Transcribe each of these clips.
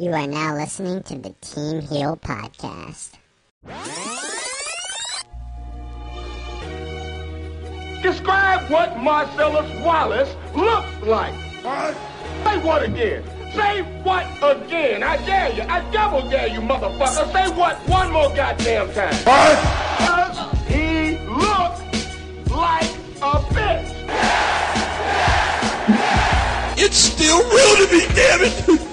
You are now listening to the Team Heel Podcast. Describe what Marcellus Wallace looks like. Say what again? Say what again? I dare you. I double dare you, motherfucker. Say what one more goddamn time. What? He looks like a bitch. It's still real to me, damn it!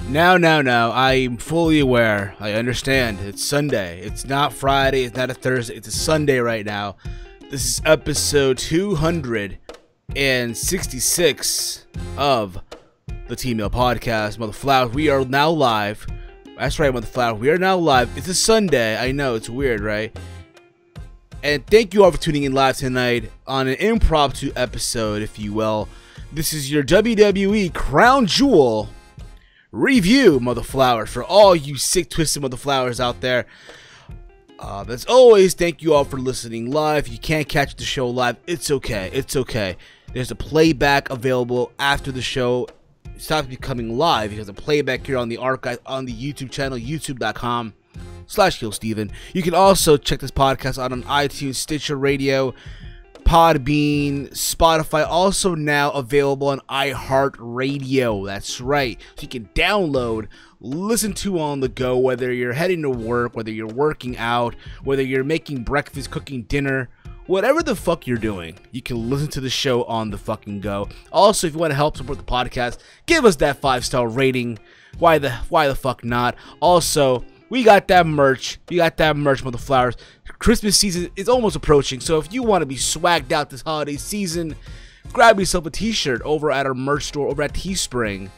Now, I'm fully aware. I understand. It's Sunday. It's not Friday. It's not a Thursday. It's a Sunday right now. This is episode 266 of the Team Heel Podcast. Mother Flowers, we are now live. That's right, Mother Flowers. We are now live. It's a Sunday. I know, it's weird, right? And thank you all for tuning in live tonight on an impromptu episode, if you will. This is your WWE Crown Jewel review, Mother Flowers, for all you sick, twisted Mother Flowers out there. As always, thank you all for listening live. If you can't catch the show live, it's okay. It's okay. There's a playback available after the show stops becoming live. There's a playback here on the archive on the YouTube channel, youtube.com/HeelSteven. You can also check this podcast out on iTunes, Stitcher Radio, PODBEAN, Spotify, also now available on iHeartRadio. That's right. So you can download, listen to on the go, whether you're heading to work, whether you're working out, whether you're making breakfast, cooking dinner, whatever the fuck you're doing, you can listen to the show on the fucking go. Also, if you want to help support the podcast, give us that 5-star rating. Why the fuck not? Also, we got that merch. Mother Flowers. Christmas season is almost approaching, so if you want to be swagged out this holiday season, grab yourself a t-shirt over at our merch store over at Teespring,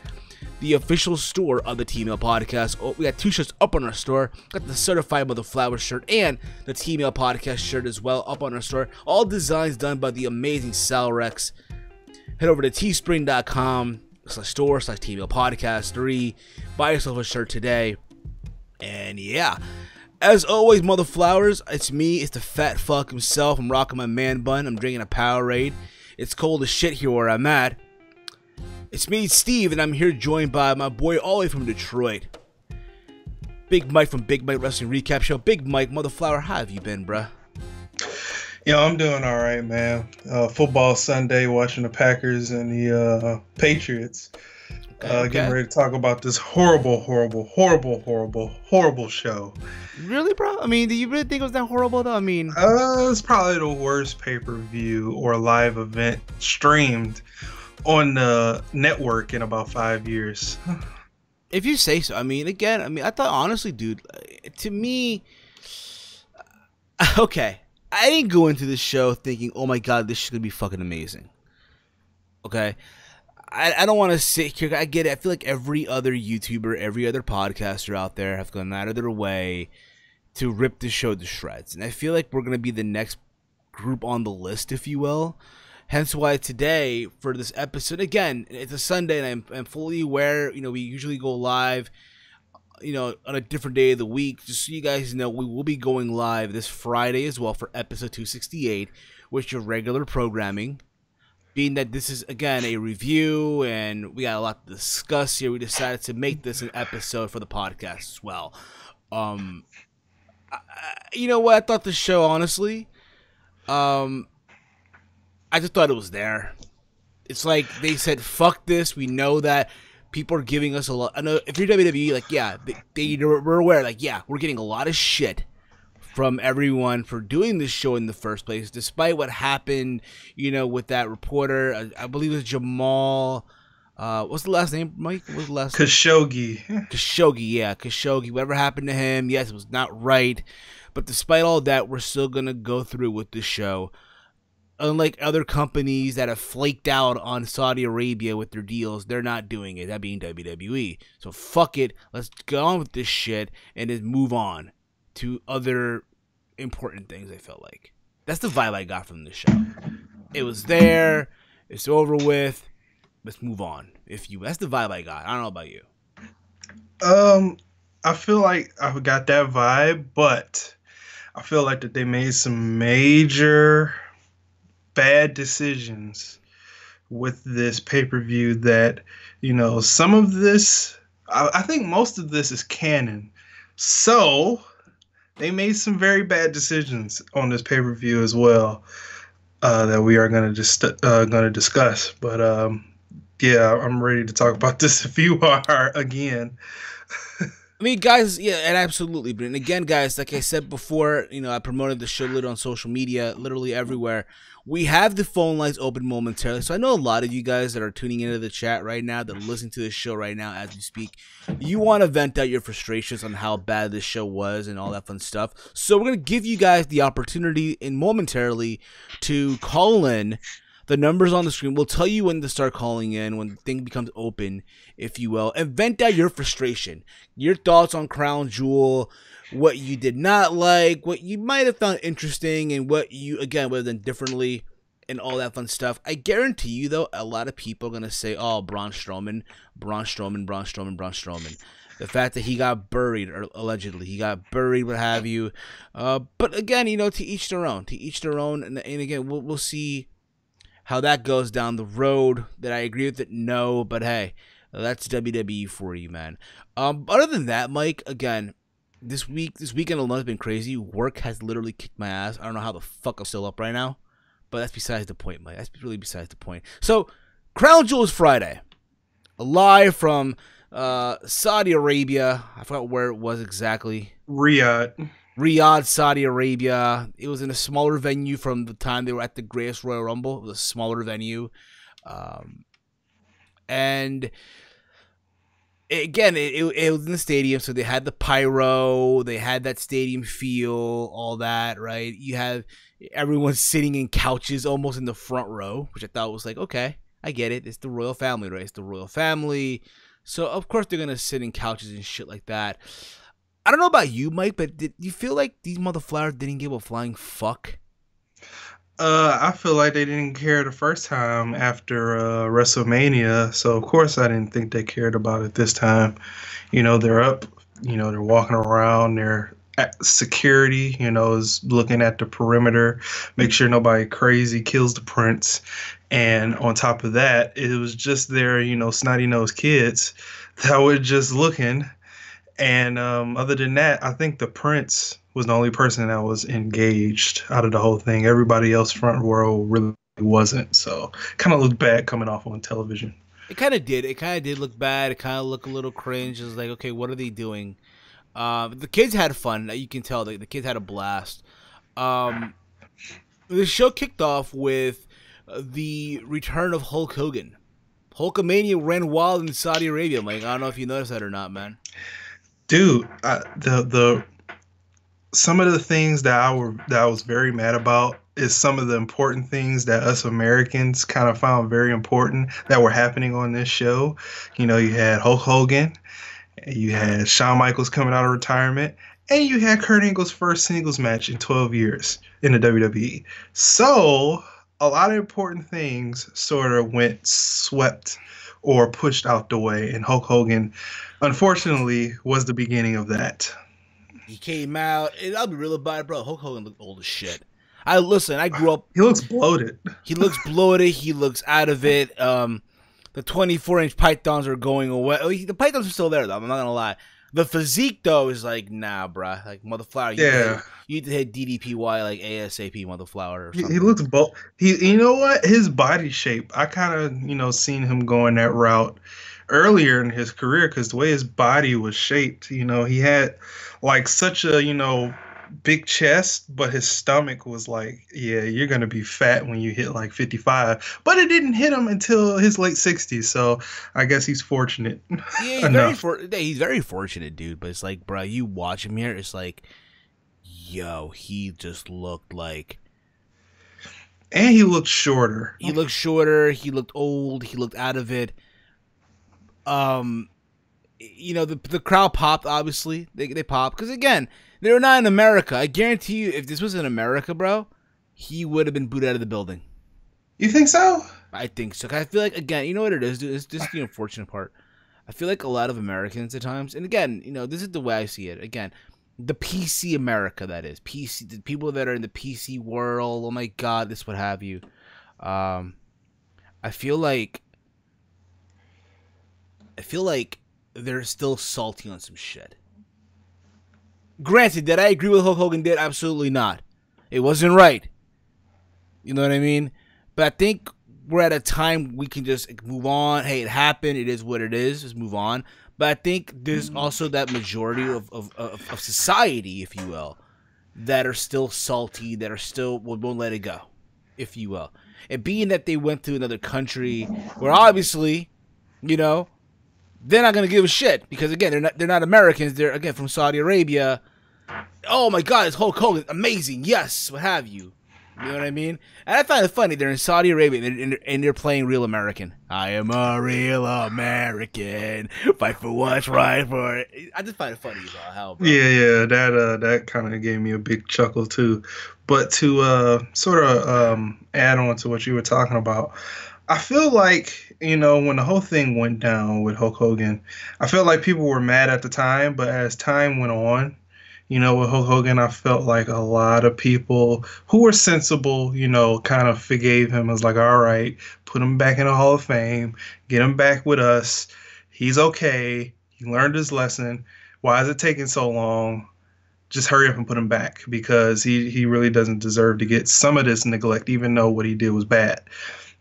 the official store of the Team Heel Podcast. We got 2 shirts up on our store. Got the Certified Mother Flowers shirt and the Team Heel Podcast shirt as well up on our store. All designs done by the amazing Salrex. Head over to teespring.com/store/Team Heel Podcast 3. Buy yourself a shirt today. And yeah, as always, Mother Flowers, it's me, it's the fat fuck himself. I'm rocking my man bun, I'm drinking a Powerade. It's cold as shit here where I'm at. It's me, Steve, and I'm here joined by my boy all the way from Detroit, Big Mike from Big Mike Wrestling Recap Show. Big Mike, Mother Flower, how have you been, bruh? Yo, I'm doing all right, man. Football Sunday, watching the Packers and the Patriots. Getting ready to talk about this horrible show. Really, bro? I mean, do you really think it was that horrible, though? I mean, it's probably the worst pay-per-view or live event streamed on the network in about 5 years. If you say so. I mean, again, I thought, honestly, dude, to me, okay, I didn't go into this show thinking, oh my god, this is going to be fucking amazing. Okay? I don't want to sit here. I get it. I feel like every other YouTuber, every other podcaster out there have gone out of their way to rip the show to shreds. And I feel like we're going to be the next group on the list, if you will. Hence why today, for this episode, again, it's a Sunday, and I'm fully aware, we usually go live, on a different day of the week. Just so you guys know, we will be going live this Friday as well for episode 268, which is regular programming. Being that this is, again, a review and we got a lot to discuss here, we decided to make this an episode for the podcast as well. You know what? I thought the show, honestly, I just thought it was there. It's like they said, fuck this. We know that people are giving us a lot. I know if you're WWE, like, yeah, we're aware, like, yeah, we're getting a lot of shit from everyone for doing this show in the first place, despite what happened, with that reporter. I believe it was Jamal What's the last name, Mike? What's the last Khashoggi. name? Khashoggi, yeah, Khashoggi. Whatever happened to him, yes, it was not right. But despite all that, we're still going to go through with this show. Unlike other companies that have flaked out on Saudi Arabia with their deals, they're not doing it, that being WWE. So fuck it, let's go on with this shit and just move on to other important things, I felt like. That's the vibe I got from this show. It was there, it's over with, let's move on. That's the vibe I got. I don't know about you. I feel like I got that vibe, but I feel like that they made some major bad decisions with this pay-per-view that, some of this, I think most of this is canon. So they made some very bad decisions on this pay-per-view as well that we are going to discuss. But yeah, I'm ready to talk about this if you are again. I mean, guys, yeah, and absolutely. But again, guys, like I said before, I promoted the show on social media, literally everywhere. We have the phone lines open momentarily. So I know a lot of you guys that are tuning into the chat right now, that are listening to this show right now as we speak, you want to vent out your frustrations on how bad this show was and all that fun stuff. So we're going to give you guys the opportunity momentarily to call in. The numbers on the screen will tell you when to start calling in, when the thing becomes open, if you will, and vent out your frustration, your thoughts on Crown Jewel, what you did not like, what you might have found interesting, and what you, again, would have done differently, and all that fun stuff. I guarantee you, though, a lot of people are going to say, oh, Braun Strowman. The fact that he got buried, or allegedly, he got buried, what have you. But again, to each their own. And again, we'll see how that goes down the road. That I agree with it, no, but hey, that's WWE for you, man. Other than that, Mike, again, this weekend alone has been crazy. Work has literally kicked my ass. I don't know how the fuck I'm still up right now, but that's besides the point, Mike. That's really besides the point. So, Crown Jewel is Friday, live from Saudi Arabia. I forgot where it was exactly. Riyadh, Saudi Arabia. It was in a smaller venue from the time they were at the Greatest Royal Rumble. It was a smaller venue. And again, it was in the stadium, so they had the pyro, they had that stadium feel, all that, right? You have everyone sitting in couches almost in the front row, which I thought was like, okay, I get it. It's the royal family, right? It's the royal family. So, of course, they're going to sit in couches and shit like that. I don't know about you, Mike, but did you feel like these motherflowers didn't give a flying fuck? I feel like they didn't care the first time after WrestleMania, so of course I didn't think they cared about it this time. They're up, they're walking around, they're at security, is looking at the perimeter, make sure nobody crazy kills the prince. And on top of that, it was just their, snotty-nosed kids that were just looking. And other than that, I think the prince was the only person that was engaged out of the whole thing. Everybody else front row really wasn't. So kind of looked bad coming off on television. It kind of did. It kind of did look bad. It kind of looked a little cringe. It was like, okay, what are they doing? The kids had fun. You can tell the kids had a blast. The show kicked off with the return of Hulk Hogan. Hulkamania ran wild in Saudi Arabia. Like, I don't know if you noticed that or not, man. Dude, some of the things that I was very mad about is some of the important things that us Americans kind of found very important that were happening on this show. You had Hulk Hogan, you had Shawn Michaels coming out of retirement, and you had Kurt Angle's first singles match in 12 years in the WWE. So a lot of important things sort of went swept or pushed out the way, and Hulk Hogan, unfortunately, was the beginning of that. He came out, and I'll be real about it, bro. Hulk Hogan looked old as shit. I grew up. He looks bloated. He looks bloated. He looks out of it. The 24-inch pythons are going away. The pythons are still there, though. I'm not gonna lie. The physique, though, is like, nah, bruh. Like, motherflower. You need to hit DDPY like ASAP, motherflower. Or something. He looks you know what? His body shape. I kind of, seen him going that route earlier in his career because the way his body was shaped, he had like such a, big chest, but his stomach was like, yeah, you're gonna be fat when you hit like 55. But it didn't hit him until his late 60s, so I guess he's fortunate Yeah, enough. he's very fortunate, dude. But it's like, bro, you watch him here, it's like, yo, he just looked like And he looked shorter. he looked shorter, he looked old, he looked out of it. The crowd popped. Obviously, they popped because again, they were not in America. I guarantee you, if this was in America, bro, he would have been booted out of the building. You think so? I think so. 'Cause I feel like, again, you know what it is, dude? It's just the unfortunate part. I feel like a lot of Americans at times, and again, this is the way I see it. Again, the PC America, that is PC, the people that are in the PC world. Oh my God, this what have you. I feel like they're still salty on some shit. Granted, did I agree with Hulk Hogan did? Absolutely not. It wasn't right. You know what I mean? But I think we're at a time we can just move on. Hey, it happened. It is what it is. Just move on. But I think there's also that majority of society, if you will, that are still salty, that are still won't let it go, if you will. And being that they went to another country where obviously, they're not gonna give a shit because again, they're not Americans. They're again from Saudi Arabia. Oh my God, it's Hulk Hogan, amazing, yes, what have you. You know what I mean? And I find it funny. They're in Saudi Arabia and they're playing real American. I am a real American. Fight for what's right for it. I just find it funny as hell, bro. Yeah, that kind of gave me a big chuckle too. But to sort of add on to what you were talking about, I feel like, when the whole thing went down with Hulk Hogan, I felt like people were mad at the time, but as time went on, with Hulk Hogan, I felt like a lot of people who were sensible, kind of forgave him. I was like, all right, put him back in the Hall of Fame, get him back with us. He's okay. He learned his lesson. Why is it taking so long? Just hurry up and put him back because he really doesn't deserve to get some of this neglect, even though what he did was bad.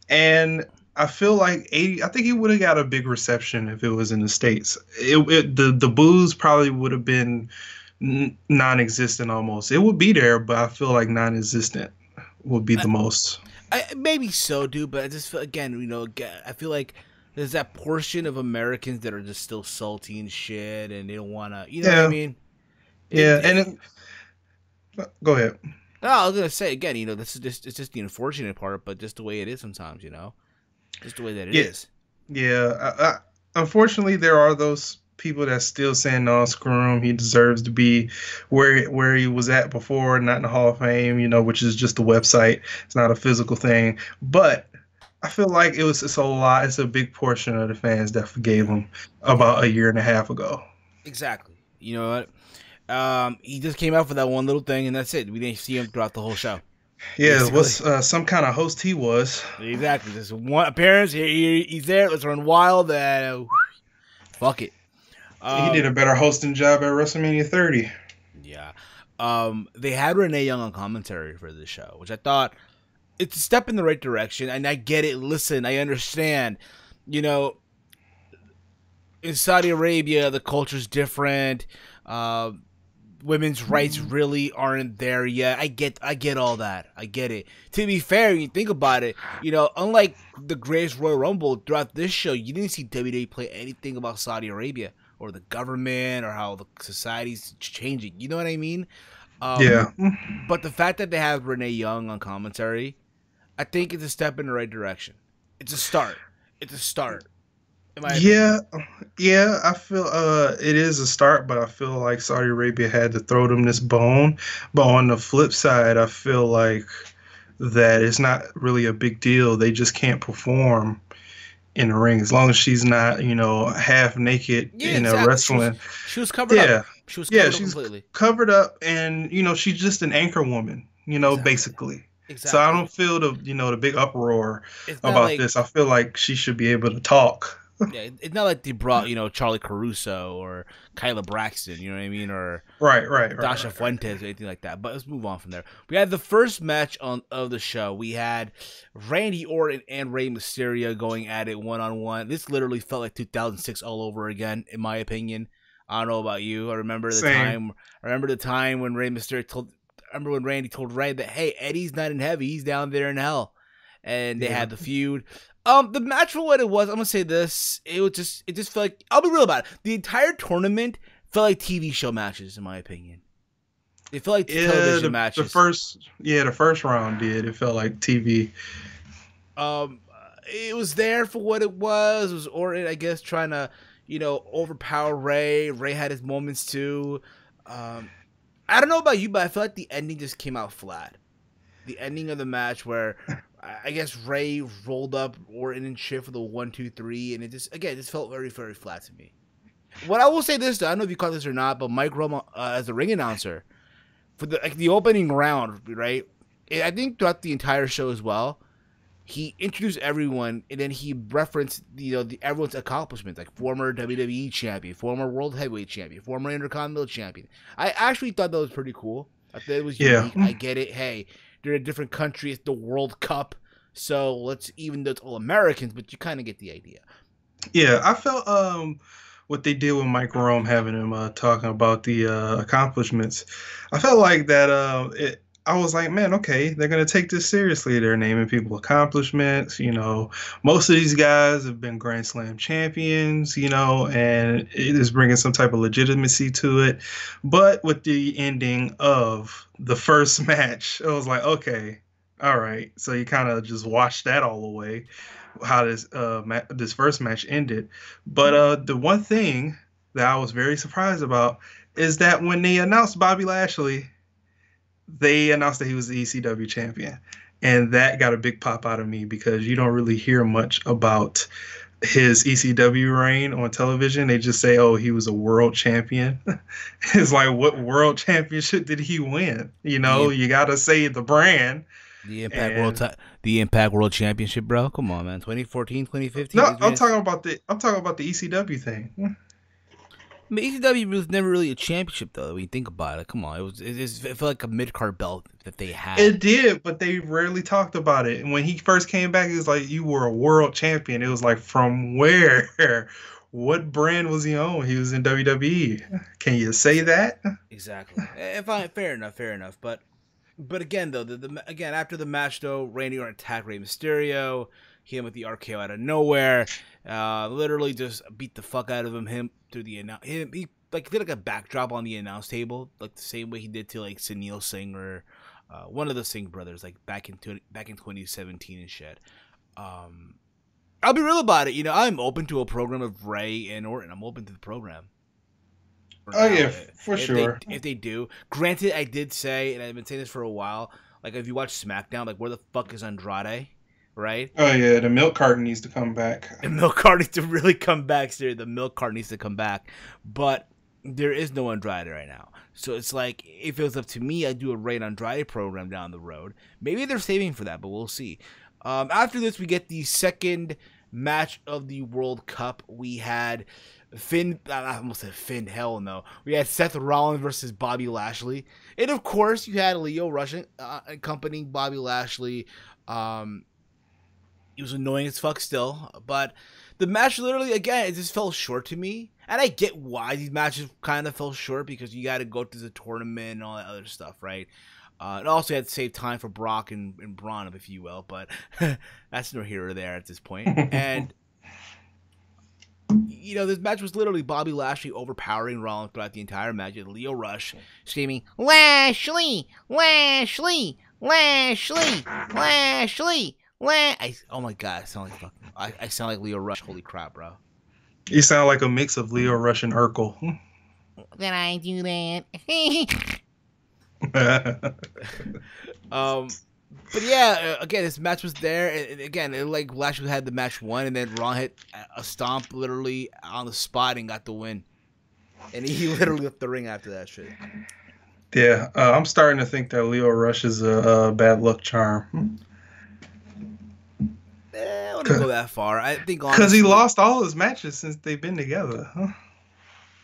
And I feel like I think he would have got a big reception if it was in the States. The boos probably would have been non-existent almost. It would be there, but I feel like non-existent would be the most. Maybe so, dude, but I just feel, again, I feel like there's that portion of Americans that are just still salty and shit, and they don't want to, know what I mean? Go ahead. No, I was gonna say again, this is it's just the unfortunate part, but just the way it is sometimes, just the way that it is. Yeah. Unfortunately, there are those people that's still saying, no, screw him. He deserves to be where he was at before, not in the Hall of Fame, which is just a website. It's not a physical thing. But I feel like it's a lot. It's a big portion of the fans that forgave him about a year and a half ago. Exactly. You know what? He just came out for that one little thing, and that's it. We didn't see him throughout the whole show. Yeah, it was some kind of host he was. Exactly. Just one appearance. He's there. Let's run wild. Fuck it. He did a better hosting job at WrestleMania 30. Yeah. They had Renee Young on commentary for this show, which I thought it's a step in the right direction, and I get it. Listen, I understand. In Saudi Arabia, the culture's different. Women's rights really aren't there yet. I get all that. I get it. To be fair, when you think about it, unlike the Greatest Royal Rumble, throughout this show, you didn't see WWE play anything about Saudi Arabia or the government or how the society's changing. You know what I mean? Yeah. But the fact that they have Renee Young on commentary, I think it's a step in the right direction. It's a start. Yeah, I feel it is a start, but I feel like Saudi Arabia had to throw them this bone. But on the flip side, I feel like that it's not really a big deal. They just can't perform in the ring as long as she's not, half naked in a wrestling. She was covered up. She was covered up completely. Covered up, and she's just an anchor woman, basically. Exactly. So I don't feel the big uproar about this. I feel like she should be able to talk. Yeah, it's not like they brought, Charlie Caruso or Kyla Braxton, you know what I mean? Or Dasha Fuentes or anything like that. But let's move on from there. We had the first match of the show. We had Randy Orton and Rey Mysterio going at it one-on-one. This literally felt like 2006 all over again, in my opinion. I don't know about you. I remember the Same. time. I remember the time when Rey Mysterio told. I remember when Randy told Ray that, hey, Eddie's not in heavy, he's down there in hell, and they had the feud. The match for what it was, I'm gonna say this. It just felt like, I'll be real about it. The entire tournament felt like TV show matches, in my opinion. It felt like television matches. The first round did. It felt like TV. It was there for what it was. It was Orton, I guess, trying to, overpower Ray. Ray had his moments too. I don't know about you, but I feel like the ending just came out flat. The ending of the match where I guess Ray rolled up Orton and shit for the 1, 2, 3, and it just felt very, very flat to me. What I will say this though, I don't know if you caught this or not, but Mike Roma as the ring announcer for the opening round, right? I think throughout the entire show as well, he introduced everyone, and then he referenced everyone's accomplishments, like former WWE champion, former World Heavyweight champion, former Intercontinental champion. I actually thought that was pretty cool. I thought it was unique. I get it. Hey, they're in a different country. It's the World Cup, so even though it's all Americans, but you kind of get the idea. Yeah, I felt what they did with Mike Rome, having him talking about the accomplishments. I felt like that. I was like, man, okay, they're going to take this seriously. They're naming people accomplishments. Most of these guys have been Grand Slam champions, and it is bringing some type of legitimacy to it. But with the ending of the first match, I was like, okay, all right. So you kind of just watched that all away, how this first match ended. But the one thing that I was very surprised about is that when they announced Bobby Lashley, they announced that he was the ECW champion. And that got a big pop out of me because you don't really hear much about his ECW reign on television. They just say, oh, he was a world champion. It's like, what world championship did he win? You got to say the brand. The Impact World Championship, bro. Come on, man. 2014, 2015. No, I'm talking about the ECW thing. I mean, ECW was never really a championship, though. When you think about it, come on, it felt like a mid-card belt that they had. It did, but they rarely talked about it. And when he first came back, he was like, "You were a world champion." It was like, from where? What brand was he on? He was in WWE. Can you say that? Exactly. Fine, fair enough. But again, though, again after the match, though, Randy Orton attacked Rey Mysterio. He hit him with the RKO out of nowhere. Literally just beat the fuck out of him through the announce. He did like a backdrop on the announce table, like the same way he did to like Sunil Singh or one of the Singh brothers, like back in 2017 and shit. I'll be real about it. I'm open to a program of Ray and Orton. I'm open to the program. For sure. If they do, granted, I did say, and I've been saying this for a while. Like if you watch SmackDown, like where the fuck is Andrade? Right? Oh, yeah, the milk carton needs to come back. The milk carton needs to really come back, sir. The milk carton needs to come back. But there is no Andrade right now. So it's like, if it was up to me, I'd do a Ray Andrade program down the road. Maybe they're saving for that, but we'll see. After this, we get the second match of the World Cup. We had I almost said Finn, hell no. We had Seth Rollins versus Bobby Lashley. And of course, you had Lio Rush accompanying Bobby Lashley. It was annoying as fuck still, but the match literally, again, it just fell short to me. And I get why these matches kind of fell short, because you got to go through the tournament and all that other stuff, right? And also had to save time for Brock and Braun, if you will, but that's no here or there at this point. And, this match was literally Bobby Lashley overpowering Rollins throughout the entire match. You had Lio Rush screaming, Lashley, Lashley, Lashley, Lashley. Oh my god, I sound like Lio Rush. Holy crap, bro. You sound like a mix of Lio Rush and Urkel. Did I do that? But yeah, again, this match was there, and again, like Lashley had the match won, and then Ron hit a stomp literally on the spot and got the win. And he literally left the ring after that shit. Yeah, I'm starting to think that Lio Rush is a bad luck charm. I wouldn't go that far. I think because he lost all his matches since they've been together. Huh?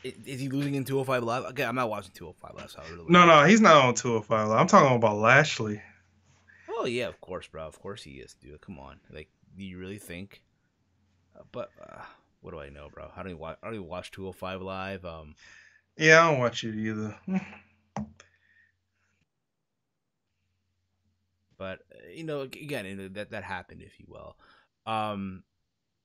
Is he losing in 205 Live? Okay, I'm not watching 205 Live. So No, he's not on 205 Live. I'm talking about Lashley. Oh yeah, of course, bro. Of course he is, dude. Come on. Like, do you really think? What do I know, bro? I don't even watch 205 Live. Yeah, I don't watch it either. But again, that happened, if you will.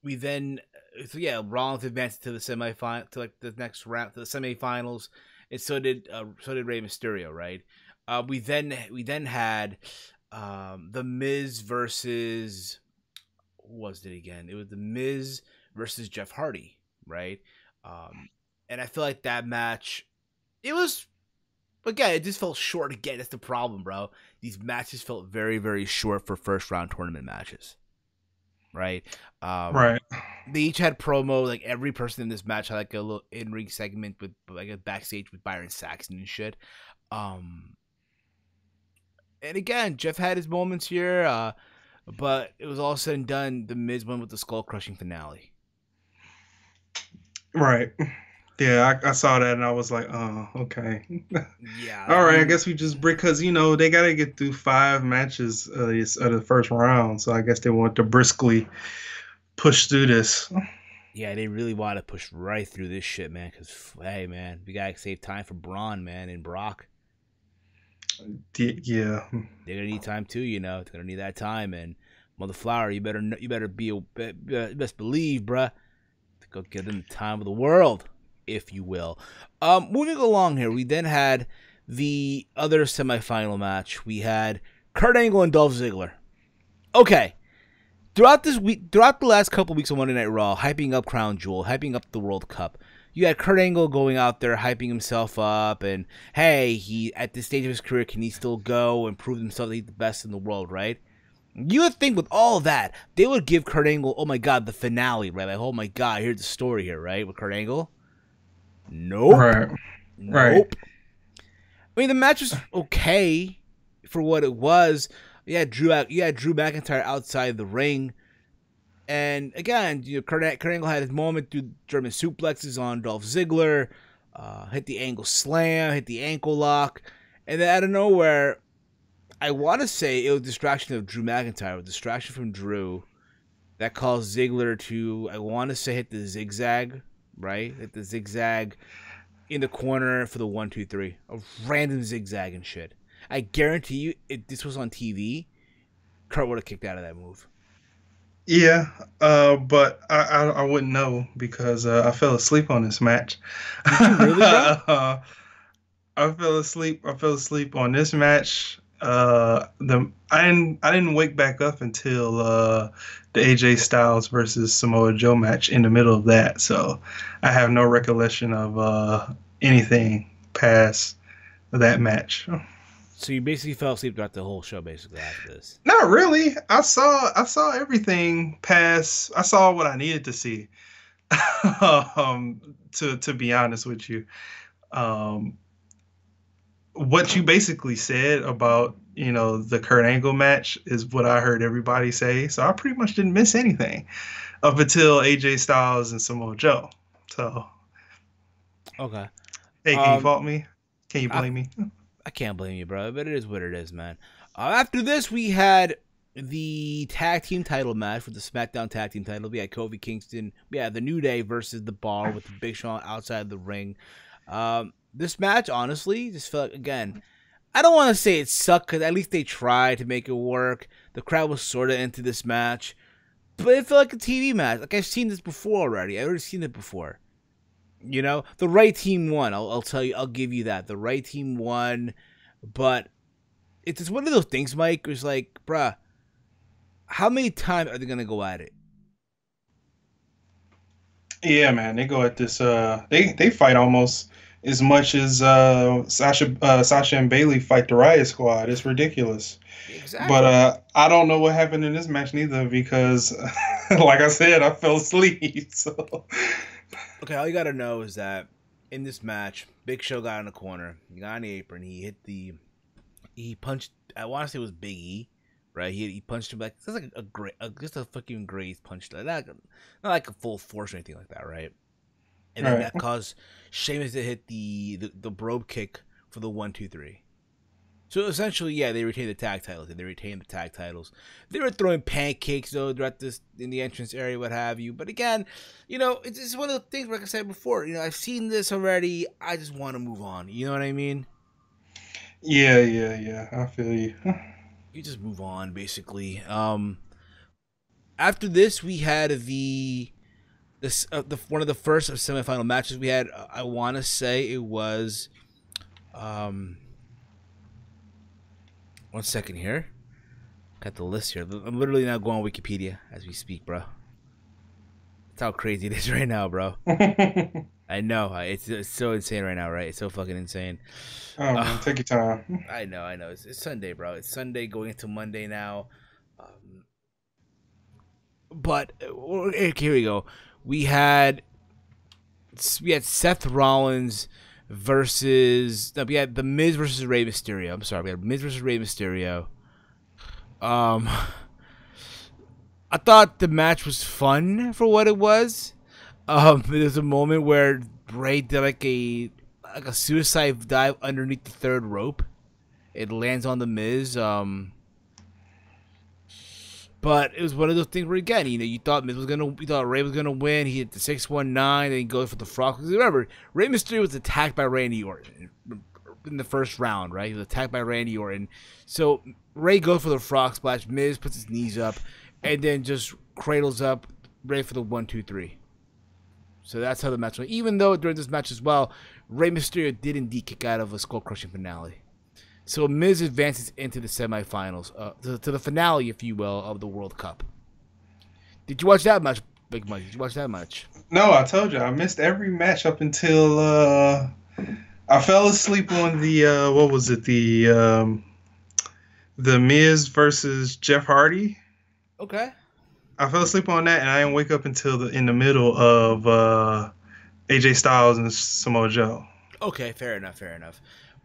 We then, so yeah, Rollins advanced to the semifinal, to like the next round, to the semifinals, and so did Rey Mysterio, right? We then had the Miz versus, who was it again? It was the Miz versus Jeff Hardy, right? And I feel like that match, it was, again, it just felt short again. That's the problem, bro. These matches felt very, very short for first round tournament matches, right? Right. They each had promo. Like every person in this match had like a little in ring segment with like a backstage with Byron Saxton and shit. And again, Jeff had his moments here, but it was all said and done. The Miz went with the skull crushing finale. Right. Yeah, I saw that and I was like, oh, okay. Yeah. All right, I guess we just because they got to get through 5 matches of the first round, so I guess they want to briskly push through this. Yeah, they really want to push right through this shit, man. Because hey, man, we gotta save time for Braun, man, and Brock. Yeah, they're gonna need time too. They're gonna need that time. And Mother Flower, you better best believe, bruh, to go get them the time of the world, if you will. Moving along here, we then had the other semifinal match. We had Kurt Angle and Dolph Ziggler. Okay. Throughout the last couple weeks of Monday Night Raw, hyping up Crown Jewel, hyping up the World Cup, you had Kurt Angle going out there, hyping himself up, and hey, he at this stage of his career, can he still go and prove himself that he's the best in the world, right? You would think with all that, they would give Kurt Angle, oh my god, the finale, right? Like, oh my god, here's the story here, right? With Kurt Angle? Nope. Right. Nope. Right. I mean, the match was okay for what it was. You had Drew McIntyre outside the ring. And again, Kurt Angle had his moment through German suplexes on Dolph Ziggler, hit the angle slam, hit the ankle lock. And then out of nowhere, I want to say it was a distraction of Drew McIntyre, a distraction from Drew that caused Ziggler to, I want to say, hit the zigzag, right? Hit the zigzag in the corner for the 1-2-3. A random zigzag and shit. I guarantee you, if this was on TV, Kurt would have kicked out of that move. Yeah, but I wouldn't know because I fell asleep on this match. Did you really, bro? I fell asleep on this match. I didn't wake back up until the AJ Styles versus Samoa Joe match in the middle of that. So I have no recollection of anything past that match. So you basically fell asleep throughout the whole show, basically, after this. Not really. I saw everything past. I saw what I needed to see. To be honest with you, what you basically said about the Kurt Angle match is what I heard everybody say. So I pretty much didn't miss anything up until AJ Styles and Samoa Joe. So okay. Hey, can you fault me? Can you blame me? I can't blame you, bro, but it is what it is, man. After this, we had the tag team title match with the SmackDown tag team title. We had Kofi Kingston, the New Day versus The Bar with the Big Show outside the ring. This match, honestly, just felt like, again, I don't want to say it sucked because at least they tried to make it work. The crowd was sort of into this match, but it felt like a TV match. Like I've seen this before already. I've already seen it before. The right team won. I'll tell you. I'll give you that. The right team won, but it's just one of those things, Mike. It's like, bruh, how many times are they gonna go at it? Yeah, man, they go at this. They fight almost as much as Sasha and Bailey fight the Riot Squad. It's ridiculous. Exactly. But I don't know what happened in this match neither because, like I said, I fell asleep. So. Okay, all you gotta know is that in this match, Big Show got in the corner. He got on the apron. He punched. I want to say it was Big E, right? He punched him like just like just a fucking grazed punch, not like a full force or anything like that, right? And then that caused Sheamus to hit the Brogue kick for the 1-2-3. So essentially, yeah, they retained the tag titles. They retained the tag titles. They were throwing pancakes though throughout this in the entrance area, what have you. But again, you know, it's one of the things like I said before. You know, I've seen this already. I just want to move on. You know what I mean? Yeah. I feel you. You just move on, basically. After this, we had the one of the first semifinal matches we had. I want to say it was. 1 second here. Got the list here. I'm literally now going on Wikipedia as we speak, bro. That's how crazy it is right now, bro. I know. It's so insane right now, right? It's so fucking insane. Oh, man, take your time. I know. It's Sunday, bro. It's Sunday going into Monday now. But here we go. We had Seth Rollins versus we had The Miz versus Rey Mysterio. I'm sorry, we had Miz versus Rey Mysterio. I thought the match was fun for what it was. There's a moment where Rey did like a suicide dive underneath the third rope. It lands on the Miz. But it was one of those things where, again, you know, you thought Rey was gonna win. He hit the 619, and he goes for the frog. Because remember, Rey Mysterio was attacked by Randy Orton in the first round, right? He was attacked by Randy Orton. So Rey goes for the frog splash. Miz puts his knees up, and then just cradles up Rey for the 1-2-3. So that's how the match went. Even though during this match as well, Rey Mysterio did indeed kick out of a skull crushing finale. So Miz advances into the semifinals, to the finale, if you will, of the World Cup. Did you watch that match, Big Mike? Did you watch that match? No, I told you I missed every match up until I fell asleep on the what was it, the Miz versus Jeff Hardy. Okay. I fell asleep on that, and I didn't wake up until in the middle of AJ Styles and Samoa Joe. Okay, fair enough.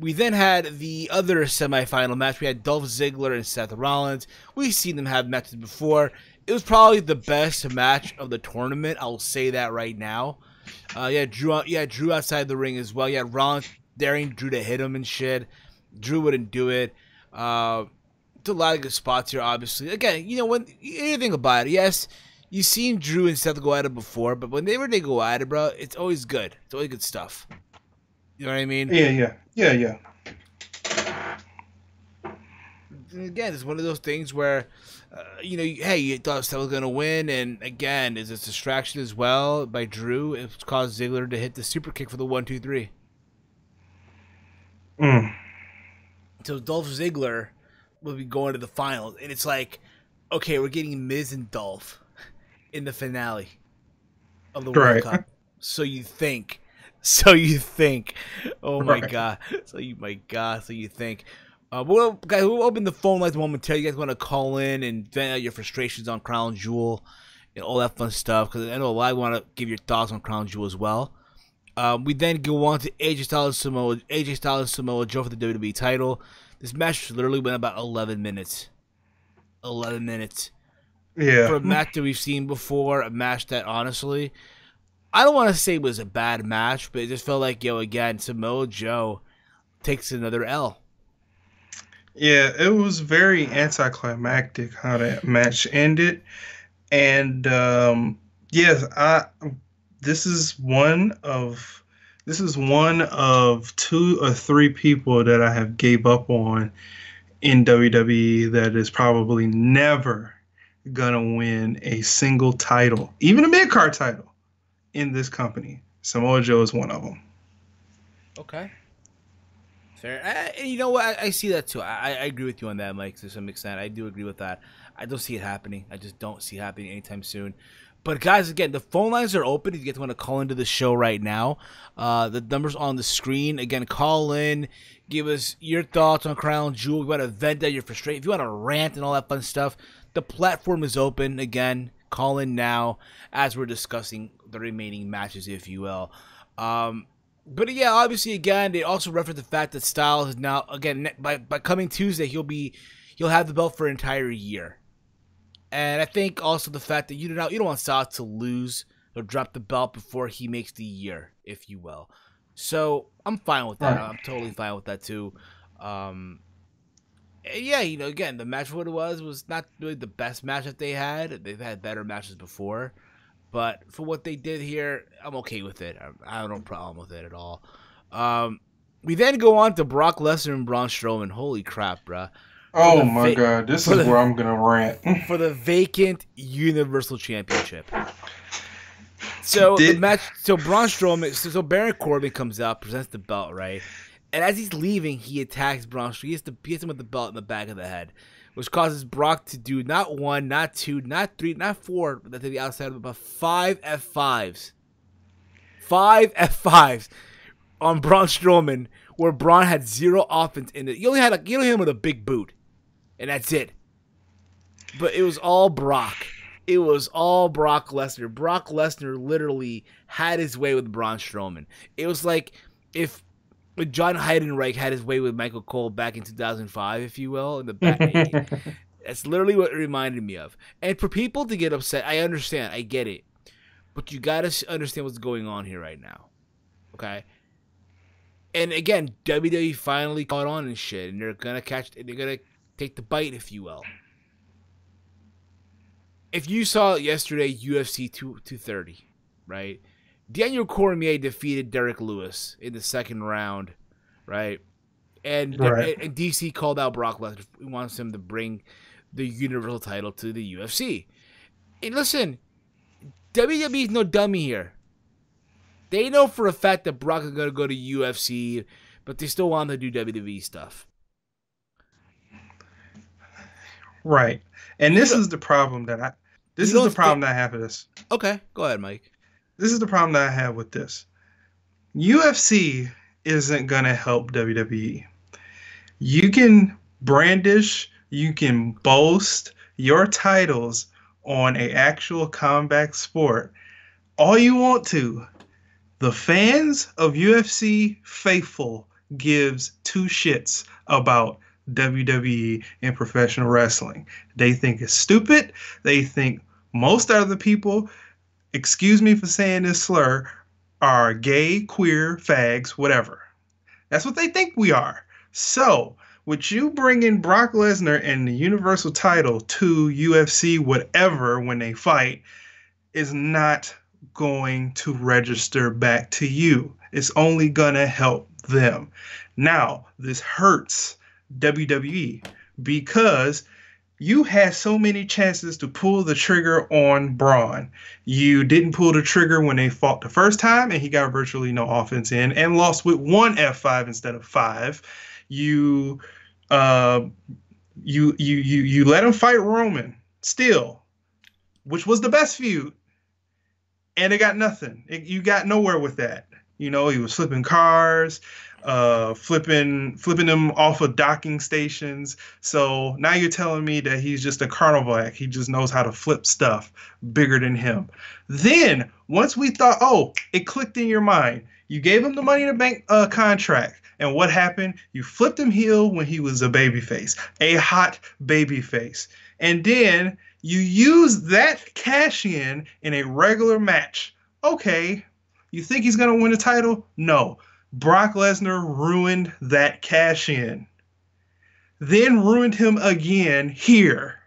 We then had the other semifinal match. We had Dolph Ziggler and Seth Rollins. We've seen them have matches before. It was probably the best match of the tournament. I'll say that right now. Drew outside the ring as well. Rollins daring Drew to hit him and shit. Drew wouldn't do it. It's a lot of good spots here, obviously. Again, you know, when anything about it, yes, you've seen Drew and Seth go at it before, but whenever they go at it, bro, it's always good. It's always good stuff. You know what I mean? Yeah. Again, it's one of those things where, you thought Seth was going to win, and again, is a distraction as well by Drew. It's caused Ziggler to hit the super kick for the 1-2-3. So Dolph Ziggler will be going to the finals, and it's like, okay, we're getting Miz and Dolph in the finale of the World Cup. So you think. Oh my god. So you think. Well, guys, we'll open the phone lines momentarily. You guys want to call in and vent out your frustrations on Crown Jewel and all that fun stuff, because I know a lot want to give your thoughts on Crown Jewel as well. We then go on to AJ Styles and Samoa Joe for the WWE title. This match literally went about 11 minutes. 11 minutes. Yeah. For a match that we've seen before, a match that honestly, I don't want to say it was a bad match, but it just felt like, again, Samoa Joe takes another L. Yeah, it was very anticlimactic how that match ended. And yes, this is one of 2 or 3 people that I have gave up on in WWE that is probably never gonna win a single title, even a mid-card title, in this company. Samoa Joe is one of them. Okay. Fair. And you know what? I see that too. I agree with you on that, Mike, to some extent. I do agree with that. I don't see it happening. I just don't see it happening anytime soon. But guys, again, the phone lines are open. If you guys want to call into the show right now, the number's on the screen. Again, call in. Give us your thoughts on Crown Jewel. If you want to vent out your frustration, if you want to rant and all that fun stuff, the platform is open. Again, call in now as we're discussing the remaining matches, if you will. But yeah, obviously, again, they also reference the fact that Styles is now, again, by coming Tuesday, he'll have the belt for an entire year. And I think also the fact that you don't want Styles to lose or drop the belt before he makes the year, if you will. So I'm fine with that. I'm totally fine with that too. Yeah, again, the match for what it was not really the best match that they had. They've had better matches before. But for what they did here, I'm okay with it. I have no problem with it at all. We then go on to Brock Lesnar and Braun Strowman. Holy crap, bruh. Oh my God, this is where I'm gonna rant. For the vacant Universal Championship. So the match. So Braun Strowman. So Baron Corbin comes out, presents the belt, right? And as he's leaving, he attacks Braun Strowman. He hits him with the belt in the back of the head, which causes Brock to do not 1, not 2, not 3, not 4, but to the outside of it, but 5 F5s. 5 F5s on Braun Strowman, where Braun had 0 offense in it. You only hit him with a big boot, and that's it. But it was all Brock. It was all Brock Lesnar. Brock Lesnar literally had his way with Braun Strowman. It was like if John Heidenreich had his way with Michael Cole back in 2005, if you will, in the back. That's literally what it reminded me of. And for people to get upset, I understand. I get it. But you got to understand what's going on here right now. Okay? And again, WWE finally caught on and shit. And they're going to take the bite, if you will. If you saw yesterday UFC 230, right? Daniel Cormier defeated Derek Lewis in the second round, right? And DC called out Brock Lesnar. He wants him to bring the Universal title to the UFC. And listen, WWE is no dummy here. They know for a fact that Brock is going to go to UFC, but they still want to do WWE stuff. Right. And this is the problem that I have with this. Okay, go ahead, Mike. This is the problem that I have with this. UFC isn't going to help WWE. You can brandish, you can boast your titles on an actual combat sport all you want to. The fans of UFC faithful gives 2 shits about WWE and professional wrestling. They think it's stupid. They think most other people, excuse me for saying this slur, are gay, queer, fags, whatever. That's what they think we are. So, with you bringing Brock Lesnar and the Universal title to UFC, whatever, when they fight, is not going to register back to you. It's only going to help them. Now, this hurts WWE because you had so many chances to pull the trigger on Braun. You didn't pull the trigger when they fought the first time, and he got virtually no offense in and lost with 1 F5 instead of 5. You let him fight Roman still, which was the best feud, and it got nothing. You got nowhere with that. He was flipping cars, flipping them off of docking stations. So now you're telling me that he's just a carnival act. He just knows how to flip stuff bigger than him. Then once we thought, it clicked in your mind, you gave him the Money in the Bank contract. And what happened? You flipped him heel when he was a babyface, a hot babyface. And then you used that cash in a regular match. Okay, you think he's going to win the title? No. Brock Lesnar ruined that cash in. Then ruined him again here.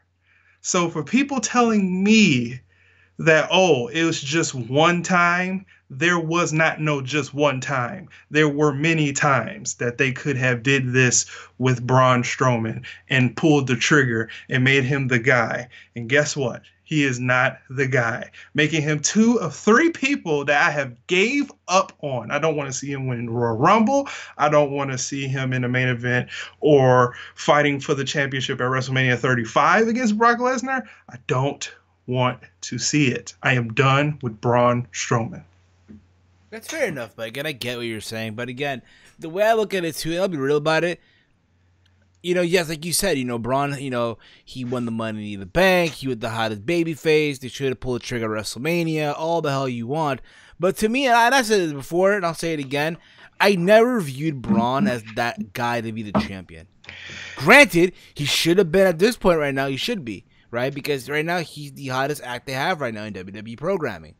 So for people telling me that, it was just one time, there was not just one time. There were many times that they could have did this with Braun Strowman and pulled the trigger and made him the guy. And guess what? He is not the guy, making him 2 of 3 people that I have gave up on. I don't want to see him win Royal Rumble. I don't want to see him in the main event or fighting for the championship at WrestleMania 35 against Brock Lesnar. I don't want to see it. I am done with Braun Strowman. That's fair enough, but again, I get what you're saying. But again, the way I look at it too, and I'll be real about it, yes, like you said, Braun, he won the Money in the Bank. He was the hottest babyface. They should have pulled the trigger at WrestleMania, all the hell you want. But to me, and I said it before, and I'll say it again, I never viewed Braun as that guy to be the champion. Granted, he should have been at this point right now. He should be, right? Because right now, he's the hottest act they have right now in WWE programming.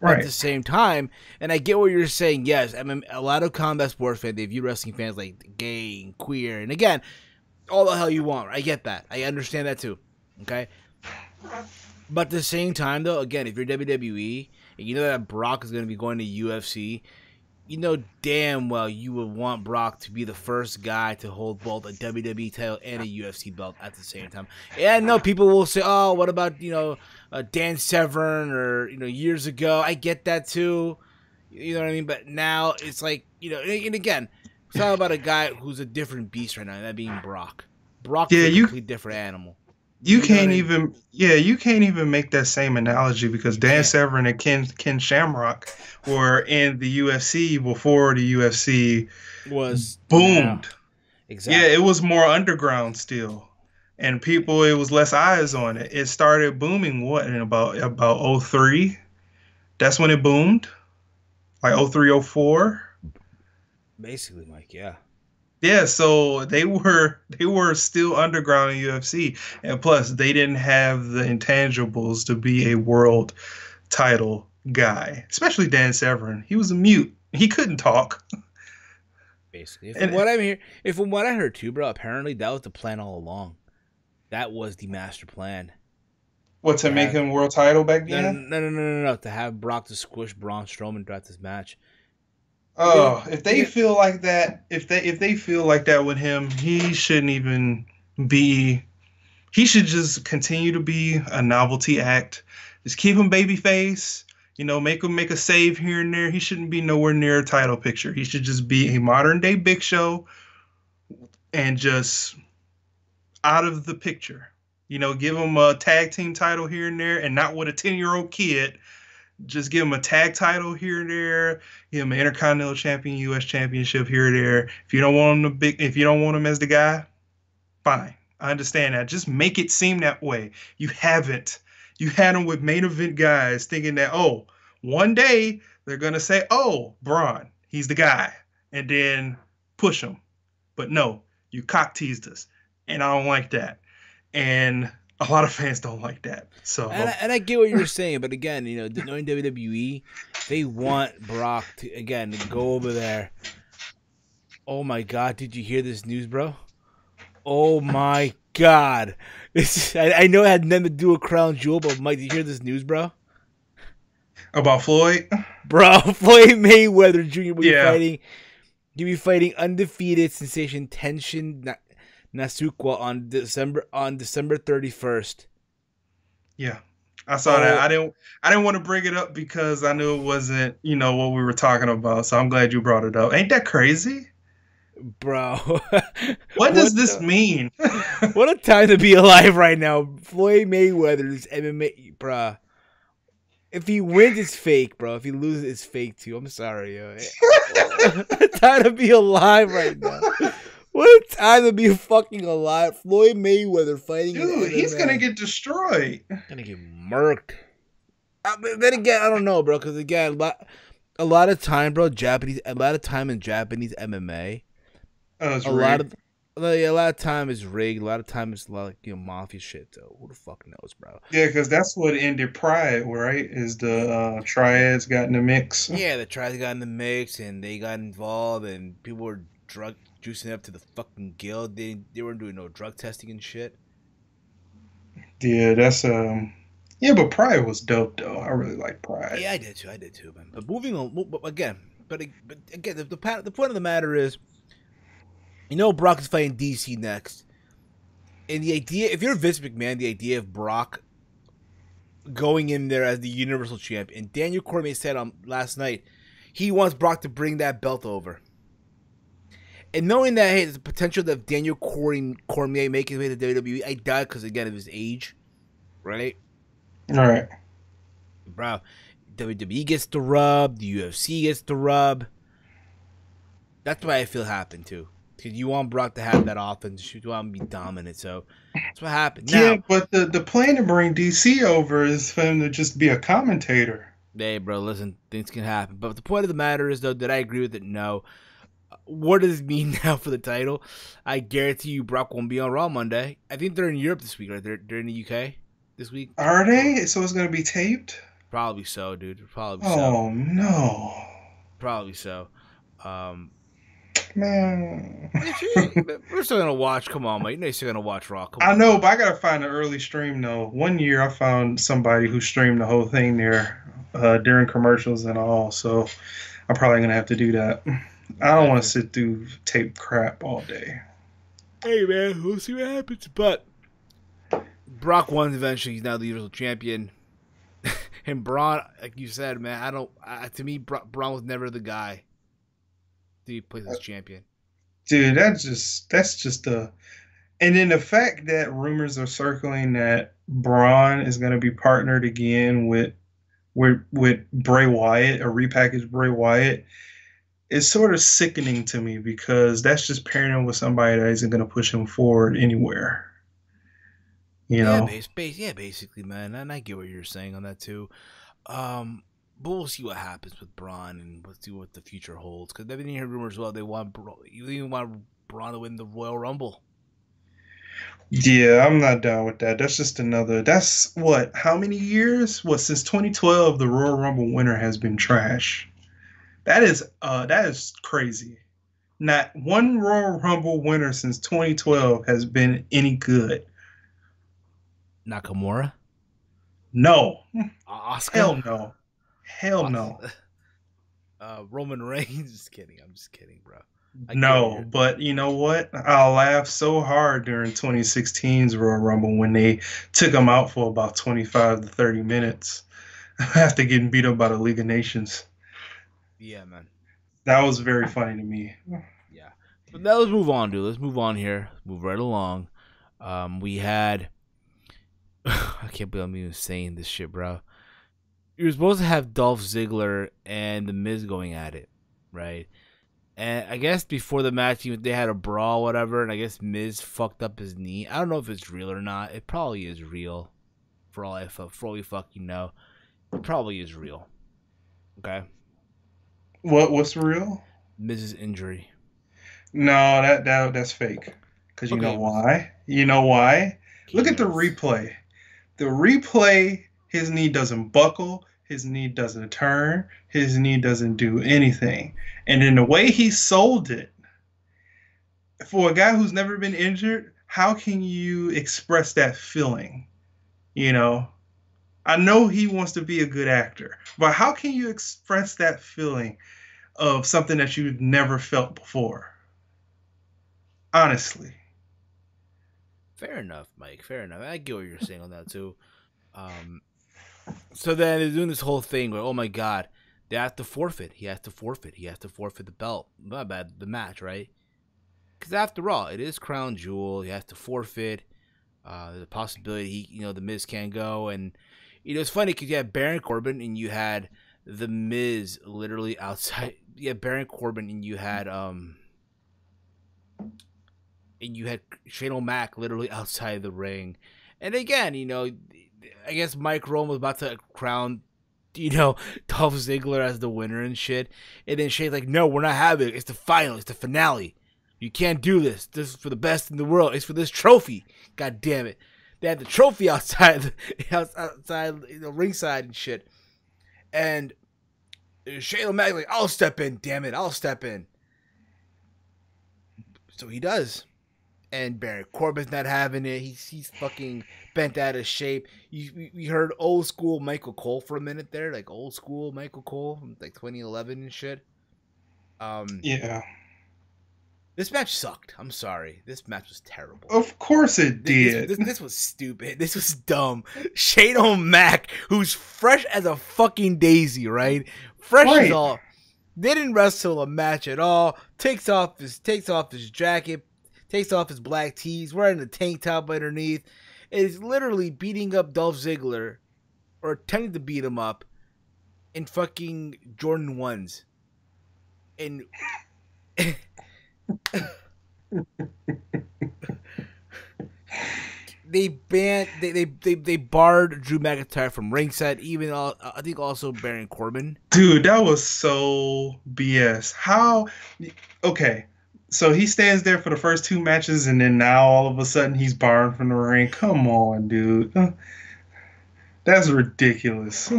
Right. At the same time, and I get what you're saying, yes, I mean, a lot of combat sports fans, they view wrestling fans like gay and queer. And again, all the hell you want. I get that. I understand that too. Okay? But at the same time, though, again, if you're WWE and you know that Brock is going to be going to UFC, you know damn well you would want Brock to be the first guy to hold both a WWE title and a UFC belt at the same time. And I know people will say, oh, what about, Dan Severn or, years ago? I get that too. You know what I mean? But now it's like, and again, it's all about a guy who's a different beast right now, that being Brock. Brock's a completely different animal. You can't even make that same analogy because Dan Severn and Ken Shamrock were in the UFC before the UFC was boomed. Exactly. Yeah, it was more underground still. And it was less eyes on it. It started booming in about 03. That's when it boomed. Like 03, 04. Basically, Mike, yeah. Yeah, so they were still underground in UFC, and plus they didn't have the intangibles to be a world title guy, especially Dan Severn. He was a mute; he couldn't talk. Basically, from what I heard too, bro, apparently that was the plan all along. That was the master plan. What, to make him world title back then? No. To have Brock to squish Braun Strowman throughout this match. Oh, if they feel like that, if they feel like that with him, he shouldn't even be. He should just continue to be a novelty act. Just keep him babyface. Make him make a save here and there. He shouldn't be nowhere near a title picture. He should just be a modern day Big Show, and just out of the picture. Give him a tag team title here and there, and not with a 10-year-old kid. Just give him a tag title here and there. Give him an Intercontinental Champion, U.S. Championship here and there. If you don't want him as the guy, fine. I understand that. Just make it seem that way. You haven't. You had him with main event guys thinking that, one day they're gonna say, Braun, he's the guy, and then push him. But no, you cock teased us, and I don't like that. And a lot of fans don't like that. So and I get what you're saying, but again, knowing WWE, they want Brock to go over there. Oh my God, did you hear this news, bro? Oh my God. I know it had nothing to do with Crown Jewel, but Mike, did you hear this news, bro? About Floyd? Bro, Floyd Mayweather Jr. will be fighting undefeated sensation Tenshin Nasukawa on December 31st. Yeah, I saw that. I didn't want to bring it up because I knew it wasn't, what we were talking about. So I'm glad you brought it up. Ain't that crazy? Bro. What does this mean? What a time to be alive right now. Floyd Mayweather's MMA, bro. If he wins, it's fake, bro. If he loses, it's fake too. I'm sorry, yo. What a time to be alive right now. What a time to be fucking alive. Floyd Mayweather fighting. Dude, he's going to get destroyed. Going to get murked. Then again, I don't know, bro. Because again, a lot of time, bro, in Japanese MMA. It's a lot of time is rigged. A lot of time is mafia shit, though. Who the fuck knows, bro? Yeah, because that's what ended Pride, right? Is the Triads got in the mix. Yeah, the Triads got in the mix, and they got involved, and people were juicing up to the fucking guild. They weren't doing no drug testing and shit. Yeah, that's but Pride was dope though. I really like Pride. Yeah, I did too, man. But moving on, the point of the matter is, Brock is fighting DC next, and the idea, if you're Vince McMahon, the idea of Brock going in there as the Universal Champion, Daniel Cormier said last night he wants Brock to bring that belt over. And knowing that, hey, there's a potential that Daniel Cormier make his way to WWE, I doubt because, again, of his age, right? All right. Bro, WWE gets the rub, the UFC gets the rub. That's why I feel happened, too. Because you want Brock to have that offense, you want him to be dominant, so that's what happened. Now, yeah, but the plan to bring DC over is for him to just be a commentator. Hey, bro, listen, things can happen. But the point of the matter is, though, did I agree with it? No. What does it mean now for the title? I guarantee you Brock won't be on Raw Monday. I think they're in Europe this week, right? They're in the UK this week. Are they? So it's going to be taped? Probably so, dude. Probably so. Oh, no. Probably so. Man. We're still gonna watch. Come on, man. You know you're still gonna watch Raw. Come I on. know, but I gotta find an early stream though. One year I found somebody who streamed the whole thing there during commercials and all, so I'm probably gonna have to do that. I don't want to sit through tape crap all day. Hey man, we'll see what happens. But Brock won eventually. He's now the Universal Champion. And Braun, like you said, man, to me, Braun was never the guy to be placed as champion. Dude, that's just a. And then the fact that rumors are circling that Braun is going to be partnered again with Bray Wyatt, a repackaged Bray Wyatt, is sort of sickening to me because that's just pairing him with somebody that isn't going to push him forward anywhere. You know? Yeah, basically, man. And I get what you're saying on that too. But we'll see what happens with Braun and we'll see what the future holds. Because I've been hearing rumors, well, you even want Braun to win the Royal Rumble. Yeah, I'm not down with that. That's just another. That's what? How many years? Since 2012, the Royal Rumble winner has been trash. That is crazy. Not one Royal Rumble winner since 2012 has been any good. Nakamura? No. Oscar? Hell no. Hell no. Roman Reigns? Just kidding. I'm just kidding, bro. No, but you know what? I laughed so hard during 2016's Royal Rumble when they took him out for about 25 to 30 minutes after getting beat up by the League of Nations. Yeah, man. That was very funny to me. Yeah. But now let's move on, dude. Let's move on here. Move right along. We had... I can't believe I'm even saying this shit, bro. You were supposed to have Dolph Ziggler and The Miz going at it, right? And I guess before the match, they had a brawl, whatever, and I guess Miz fucked up his knee. I don't know if it's real or not. It probably is real, for all we fucking know. It probably is real. Okay? What's real? Miz's injury. No, that's fake. Because you know why? You know why? Look at the replay. The replay, his knee doesn't buckle, his knee doesn't turn, his knee doesn't do anything. And in the way he sold it, for a guy who's never been injured, how can you express that feeling? You know, I know he wants to be a good actor, but how can you express that feeling of something that you've never felt before? Honestly. Fair enough, Mike. Fair enough. I get what you're saying on that too. So then they're doing this whole thing where, oh my God, they have to forfeit. He has to forfeit. He has to forfeit the belt. Not bad, the match, right? Because after all, it is Crown Jewel. He has to forfeit. There's a possibility the Miz can't go. And it's funny because you had Baron Corbin and you had the Miz literally outside. You had Baron Corbin and you had Shane O'Mac literally outside the ring. And again, I guess Mike Rome was about to crown, Dolph Ziggler as the winner and shit. And then Shane's like, no, we're not having it. It's the final. It's the finale. You can't do this. This is for the best in the world. It's for this trophy. God damn it. They had the trophy outside ringside and shit. And Shane O'Mac like, I'll step in, damn it. I'll step in. So he does. And Baron Corbin's not having it. He's fucking bent out of shape. We heard old school Michael Cole for a minute there, like old school Michael Cole from like 2011 and shit. Yeah. This match sucked. I'm sorry. This match was terrible. Of course it did. This was stupid. This was dumb. Shane O'Mac, who's fresh as a fucking daisy, right? Fresh as all. Didn't wrestle a match at all. Takes off his jacket. Takes off his black tees, wearing a tank top underneath, is literally beating up Dolph Ziggler, or attempting to beat him up, in fucking Jordan 1s. And they barred Drew McIntyre from ringside, even I think also Baron Corbin. Dude, that was so BS. How? Okay. So he stands there for the first two matches, and then now all of a sudden he's barred from the ring. Come on, dude. That's ridiculous.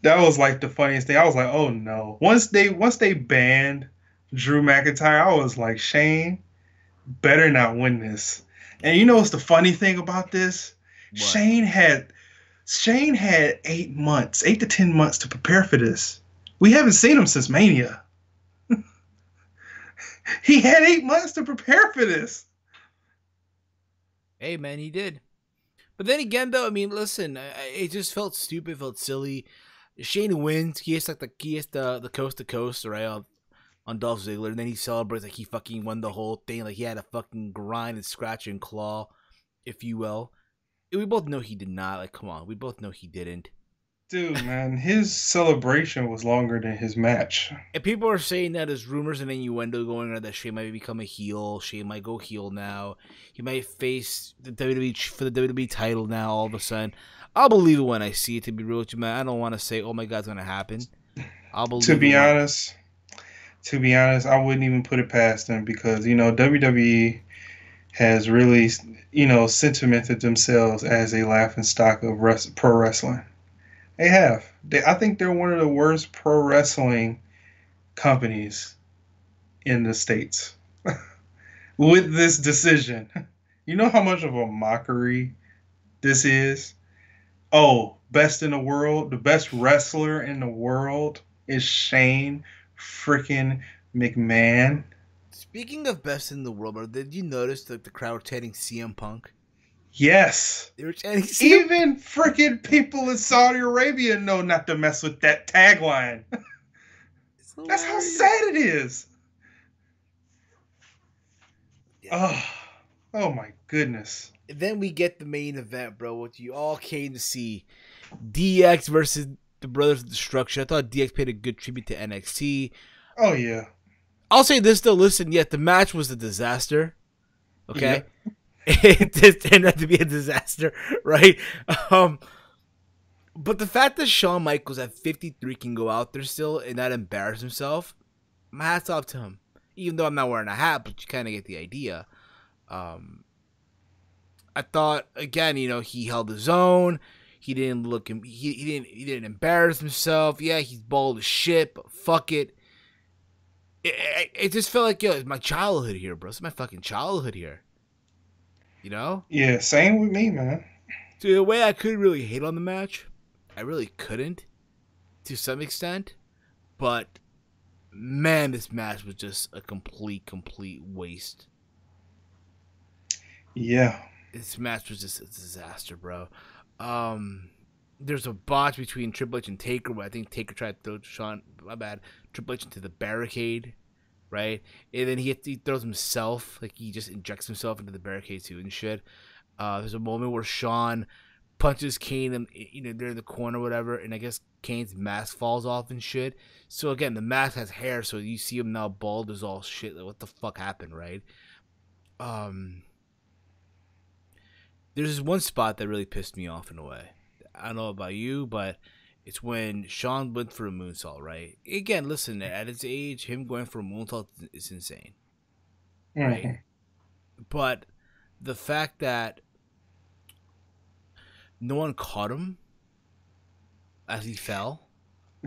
That was like the funniest thing. I was like, oh no. Once they banned Drew McIntyre, I was like, Shane better not win this. And you know what's the funny thing about this? What? Shane had 8 months, 8 to 10 months to prepare for this. We haven't seen him since Mania. He had 8 months to prepare for this. Hey, man, he did. But then again, though, I mean, listen, it just felt stupid, felt silly. Shane wins. He has the coast to coast, right, on Dolph Ziggler, and then he celebrates like he fucking won the whole thing, like he had a fucking grind and scratch and claw, if you will. And we both know he did not. Like, come on, we both know he didn't. Dude, man, his celebration was longer than his match. And people are saying that there's rumors and innuendo going on that Shane might become a heel. Shane might go heel now. He might face the WWE for the WWE title now. All of a sudden, I'll believe it when I see it. To be real with you, man, I don't want to say, "Oh my God, it's gonna happen." I'll believe. To be honest, I wouldn't even put it past them because WWE has really sentimented themselves as a laughingstock of pro wrestling. They have. I think they're one of the worst pro wrestling companies in the States. With this decision. You know how much of a mockery this is? Oh, best in the world, the best wrestler in the world is Shane freaking McMahon. Speaking of best in the world, bro, did you notice that the crowd were chanting CM Punk? Yes. They were chanting CM Even freaking people in Saudi Arabia know not to mess with that tagline. That's how sad it is. Yeah. Oh my goodness. And then we get the main event, bro, what you all came to see. DX versus the Brothers of Destruction. I thought DX paid a good tribute to NXT. Oh, yeah. I'll say this, though. Listen, the match was a disaster. Okay? Yeah. It just turned out to be a disaster, right? But the fact that Shawn Michaels at 53 can go out there still and not embarrass himself, my hat's off to him. Even though I'm not wearing a hat, but you kind of get the idea. I thought, again, he held his own. He didn't look him. He didn't embarrass himself. Yeah, he's bald as shit, but fuck it. It just felt like, it's my childhood here, bro. It's my fucking childhood here. Yeah, same with me, man. So the way I couldn't really hate on the match, I really couldn't, to some extent. But man, this match was just a complete waste. Yeah. This match was just a disaster, bro. There's a botch between Triple H and Taker where I think Taker tried to throw Triple H into the barricade, right? And then he throws himself, like he just injects himself into the barricade too and shit. There's a moment where Shawn punches Kane and they're in the corner or whatever, and I guess Kane's mask falls off and shit. So again, the mask has hair, so you see him now bald as all shit. Like, what the fuck happened, right? There's this one spot that really pissed me off in a way. I don't know about you, but it's when Shawn went for a moonsault, right? Again, listen, at his age, him going for a moonsault is insane, right? Mm-hmm. But the fact that no one caught him as he fell.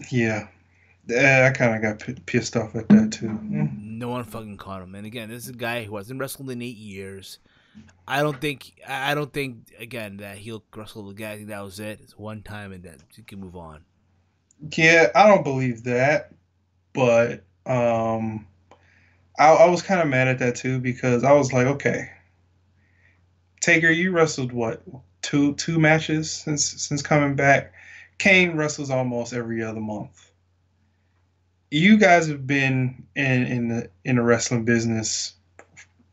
Yeah. I kind of got pissed off at that, too. No one fucking caught him. And again, this is a guy who hasn't wrestled in 8 years. I don't think again that he'll wrestle again. I think that was it. It's one time and then he can move on. Yeah, I don't believe that, but I was kind of mad at that too because I was like, okay, Taker, you wrestled what two matches since coming back. Kane wrestles almost every other month. You guys have been in the wrestling business,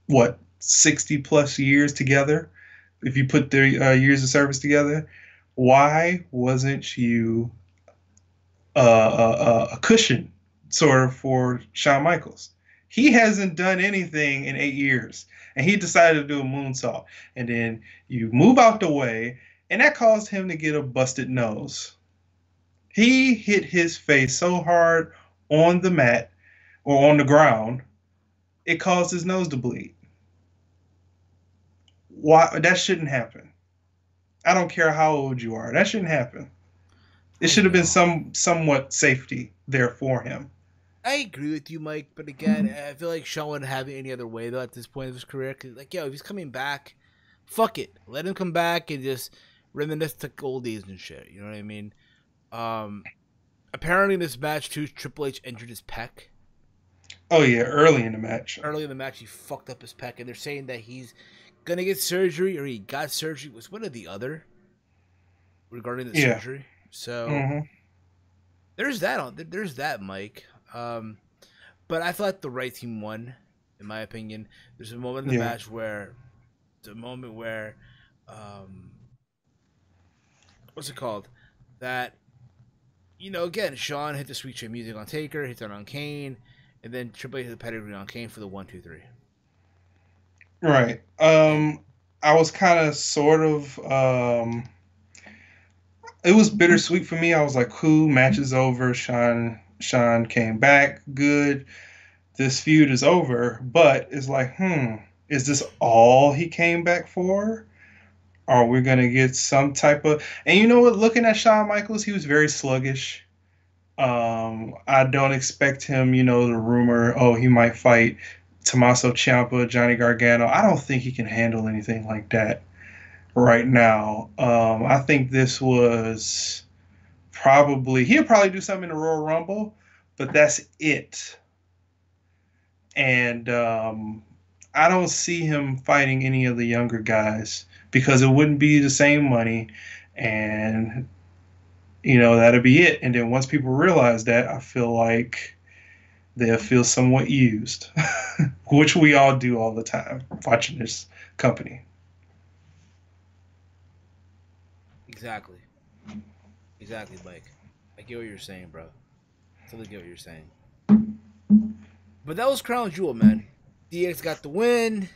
what? 60 plus years together, if you put their years of service together. Why wasn't you a cushion sort of for Shawn Michaels? He hasn't done anything in 8 years, and he decided to do a moonsault, and then you move out the way, and that caused him to get a busted nose. He hit his face so hard on the mat or on the ground, it caused his nose to bleed. Why? That shouldn't happen. I don't care how old you are. That shouldn't happen. It should have been somewhat safety there for him. I agree with you, Mike. But again, I feel like Shawn wouldn't have it any other way though at this point of his career. Cause like, yo, if he's coming back, fuck it, let him come back and just reminisce to old days and shit. You know what I mean? Apparently in this match too, Triple H injured his pec. Oh yeah, early in the match. Early in the match, he fucked up his pec, and they're saying that he's gonna get surgery or he got surgery. Was one or the other regarding the surgery. So there's that there's that, Mike. But I feel like the right team won, in my opinion. There's a moment in the match where, what's it called? That, you know, again, Shawn hit the sweet chin music on Taker, hits it on Kane, and then Triple H hit the pedigree on Kane for the 1, 2, 3. Right. I was kind of sort of. It was bittersweet for me. I was like, cool, match is over. Shawn came back, good. This feud is over. But it's like, is this all he came back for? Are we going to get some type of... And you know what? Looking at Shawn Michaels, he was very sluggish. I don't expect him, you know, the rumor, he might fight Tommaso Ciampa, Johnny Gargano. I don't think he can handle anything like that right now. I think this was he'll probably do something in the Royal Rumble, but that's it. And I don't see him fighting any of the younger guys because it wouldn't be the same money, and you know, that'll be it. And then once people realize that, I feel like they'll feel somewhat used, which we all do all the time watching this company. Exactly, Mike. I get what you're saying, bro. I totally get what you're saying. But that was Crown Jewel, man. DX got the win.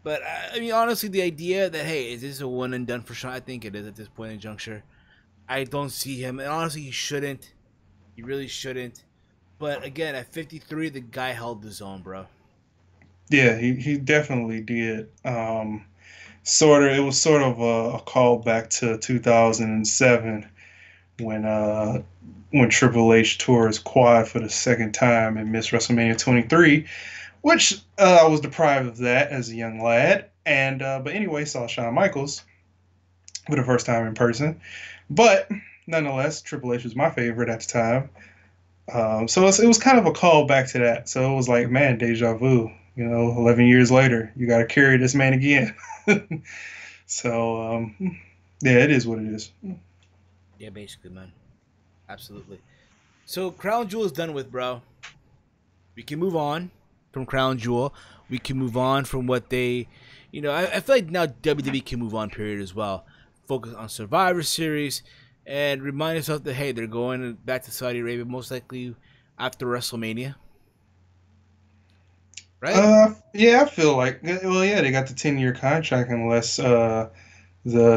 But I mean, honestly, the idea that, hey, is this a one and done for Shawn? I think it is at this point in juncture. I don't see him, and honestly, he shouldn't. He really shouldn't. But again, at 53, the guy held his own, bro. Yeah, he definitely did. It was sort of a callback to 2007 when Triple H tore his quad for the second time and missed WrestleMania 23, which I was deprived of that as a young lad. And but anyway, saw Shawn Michaels for the first time in person. But nonetheless, Triple H was my favorite at the time. So it was kind of a call back to that. So it was like, man, deja vu. You know, 11 years later, you got to carry this man again. So, yeah, it is what it is. Yeah, basically, man. Absolutely. So, Crown Jewel is done with, bro. We can move on from Crown Jewel. We can move on from what they... You know, I feel like now WWE can move on, period, as well. Focus on Survivor Series and remind yourself that, hey, they're going back to Saudi Arabia most likely after WrestleMania. Right? Yeah, I feel like, well, yeah, they got the 10-year contract unless the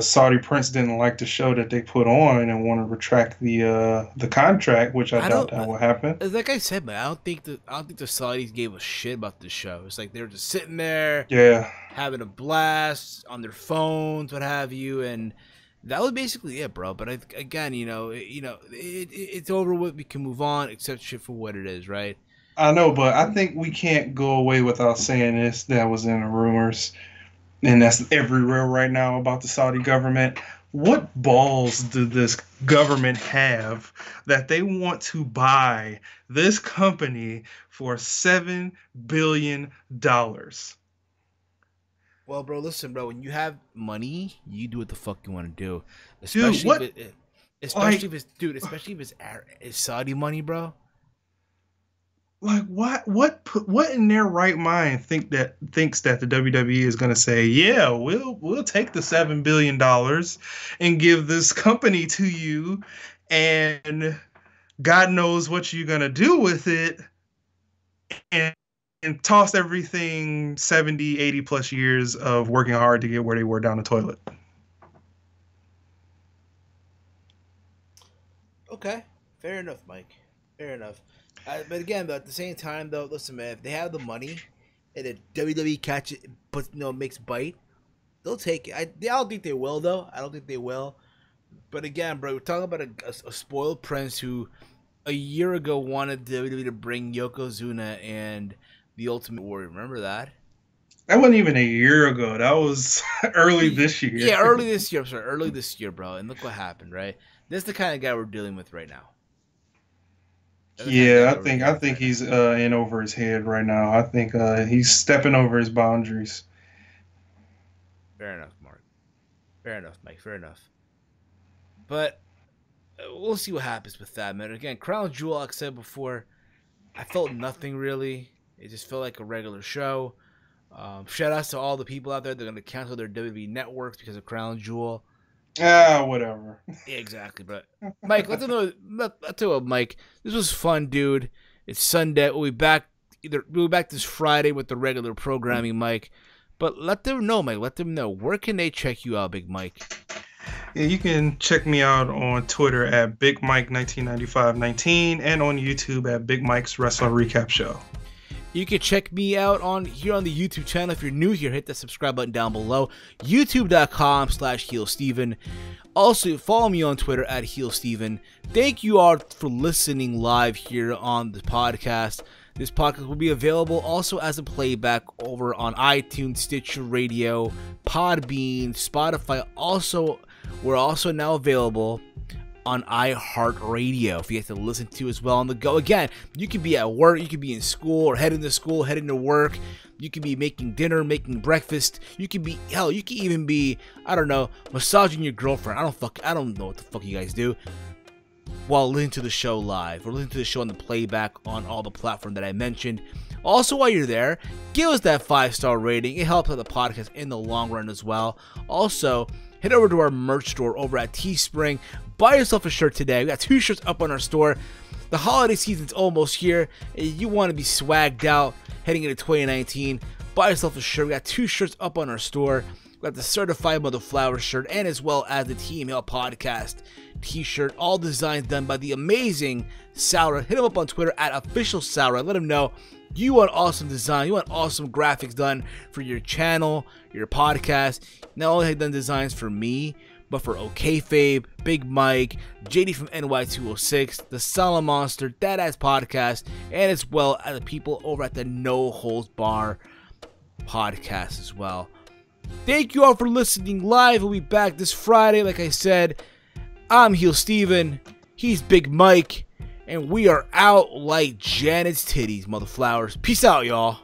Saudi prince didn't like the show that they put on and want to retract the contract, which I doubt that will happen. Like I said, man, I don't think the Saudis gave a shit about this show. It's like they were just sitting there, having a blast on their phones, what have you, and that was basically it, bro. But again, it's over with. We can move on, accept shit for what it is, right? I know, but I think we can't go away without saying this. That was in the rumors, and that's everywhere right now about the Saudi government. What balls do this government have that they want to buy this company for $7 billion? Well, bro, listen, bro. When you have money, you do what the fuck you want to do. Especially if it's Saudi money, bro. Like what in their right mind thinks that the WWE is going to say, yeah, we'll take the $7 billion and give this company to you, and God knows what you're going to do with it, and toss everything 70, 80 plus years of working hard to get where they were down the toilet. Okay, fair enough, Mike. Fair enough. But again, at the same time, though, listen, man, if they have the money and if WWE makes bite, they'll take it. I don't think they will, though. I don't think they will. But again, bro, we're talking about a spoiled prince who a year ago wanted WWE to bring Yokozuna and the Ultimate Warrior. Remember that? That wasn't even a year ago. That was early this year. Yeah, early this year. I'm sorry, early this year, bro. And look what happened, right? This is the kind of guy we're dealing with right now. Yeah, I think he's in over his head right now. I think he's stepping over his boundaries. Fair enough, Mark. Fair enough, Mike. Fair enough. But we'll see what happens with that, man. Again, Crown Jewel, like I said before, I felt nothing really. It just felt like a regular show. Shout outs to all the people out there that are going to cancel their WWE networks because of Crown Jewel. Whatever. Yeah, exactly. But Mike, let them know. I'll tell you what, Mike. This was fun, dude. It's Sunday. We'll be back this Friday with the regular programming, Mike. But let them know, Mike. Let them know. Where can they check you out, Big Mike? Yeah, you can check me out on Twitter at Big Mike 199519 and on YouTube at Big Mike's Wrestling Recap Show. You can check me out here on the YouTube channel. If you're new here, hit that subscribe button down below. YouTube.com/HeelSteven. Also, follow me on Twitter at HeelSteven. Thank you all for listening live here on the podcast. This podcast will be available also as a playback over on iTunes, Stitcher Radio, PodBean, Spotify. We're also now available on iHeartRadio for you guys to listen to as well on the go. Again, you can be at work, you can be in school, or heading to school, heading to work. You can be making dinner, making breakfast. You can be, hell, you can even be, I don't know, massaging your girlfriend. I don't know what the fuck you guys do while listening to the show live or listening to the show on the playback on all the platforms that I mentioned. Also, while you're there, give us that 5-star rating. It helps out the podcast in the long run as well. Also, head over to our merch store over at Teespring. Buy yourself a shirt today. We got 2 shirts up on our store. The holiday season's almost here. You want to be swagged out heading into 2019. Buy yourself a shirt. We got 2 shirts up on our store. We got the Certified Mother Flower shirt and as well as the TML Podcast t-shirt. All designs done by the amazing Salrex. Hit him up on Twitter at officialSalrex. Let him know you want awesome design. You want awesome graphics done for your channel, your podcast. Not only have you done designs for me, but for OKFabe, Big Mike, JD from NY206, the Solid Monster, That Ass Podcast, and as well as the people over at the No Holds Bar podcast as well. Thank you all for listening live. We'll be back this Friday. Like I said, I'm Heel Steven. He's Big Mike. And we are out like Janet's titties, mother flowers. Peace out, y'all.